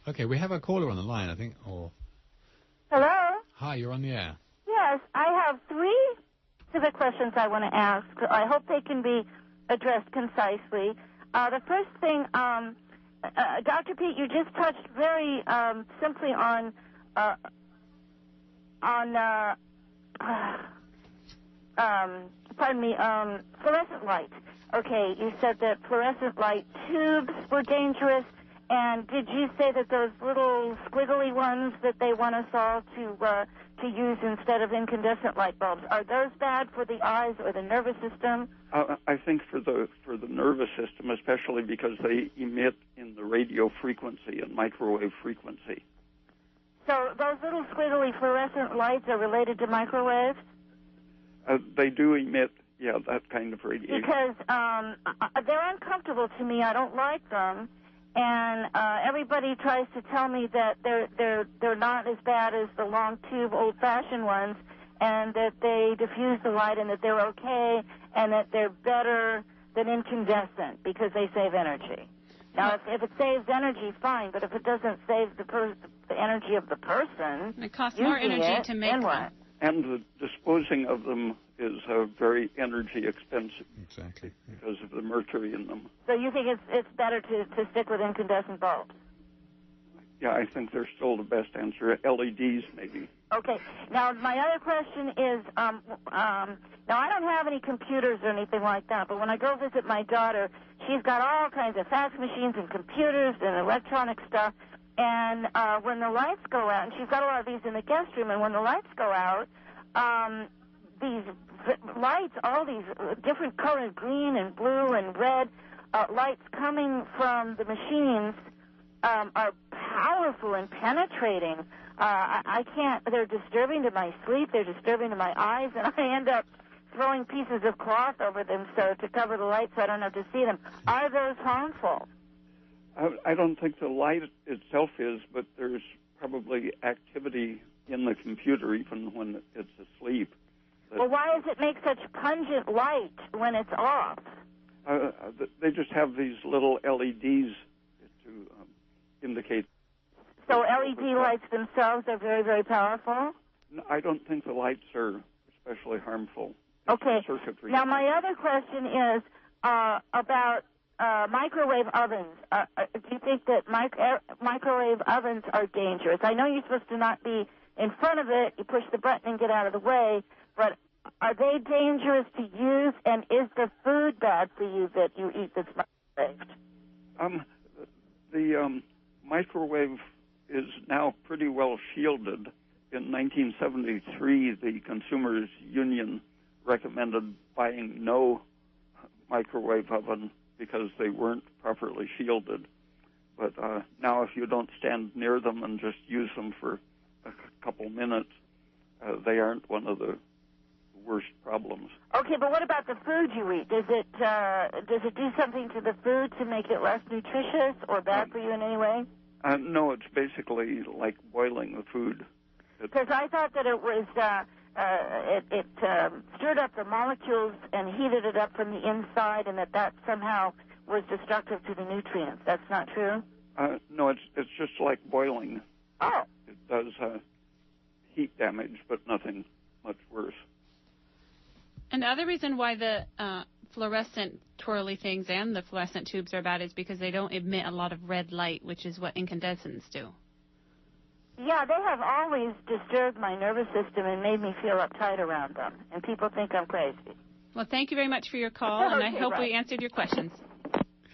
Okay, we have a caller on the line, I think. Or Hello? Hi, you're on the air. Yes, I have 3 specific questions I want to ask. I hope they can be addressed concisely. The first thing, Dr. Peat, you just touched very simply on fluorescent light. Okay, you said that fluorescent light tubes were dangerous, and did you say that those little squiggly ones that they want us all to use instead of incandescent light bulbs, are those bad for the eyes or the nervous system? I think for the nervous system, especially because they emit in the radio frequency and microwave frequency. So those little squiggly fluorescent lights are related to microwaves? They do emit, that kind of radiation. Because they're uncomfortable to me. I don't like them. And everybody tries to tell me that they're not as bad as the long tube old-fashioned ones, and that they diffuse the light, and that they're okay, and that they're better than incandescent because they save energy. Now, if it saves energy, fine, but if it doesn't save the energy of the person, it costs more energy to make them. And the disposing of them is very energy expensive. Exactly. Because of the mercury in them. So you think it's better to stick with incandescent bulbs? Yeah, I think they're still the best answer. LEDs, maybe. Okay. Now, my other question is, now I don't have any computers or anything like that, but when I go visit my daughter, she's got all kinds of fax machines and computers and electronic stuff. And when the lights go out, and she's got a lot of these in the guest room, and when the lights go out, these lights, all these different colors, green and blue and red, lights coming from the machines are powerful and penetrating. I can't, they're disturbing to my sleep, they're disturbing to my eyes, and I end up throwing pieces of cloth over them to cover the lights so I don't have to see them. Are those harmful? I don't think the light itself is, but there's probably activity in the computer even when it's asleep. Well, why does it make such pungent light when it's off? They just have these little LEDs to indicate. So LED lights themselves are very, very powerful? No, I don't think the lights are especially harmful. Okay. Now, my other question is about microwave ovens. Do you think that microwave ovens are dangerous? I know you're supposed to not be in front of it. You push the button and get out of the way. But are they dangerous to use? And is the food bad for you that you eat that's microwaved? The microwave is now pretty well shielded. In 1973, the Consumers Union recommended buying no microwave oven because they weren't properly shielded. But now if you don't stand near them and just use them for a couple minutes, they aren't one of the worst problems. Okay, but what about the food you eat? Does it do something to the food to make it less nutritious or bad for you in any way? No, it's basically like boiling the food. Because I thought that it was it stirred up the molecules and heated it up from the inside, and that somehow was destructive to the nutrients. That's not true? No, it's just like boiling. Oh. It does heat damage, but nothing much worse. And the other reason why the fluorescent twirly things and the fluorescent tubes are bad is because they don't emit a lot of red light, which is what incandescents do. Yeah, they have always disturbed my nervous system and made me feel uptight around them. And people think I'm crazy. Well, thank you very much for your call, and I hope we answered your questions.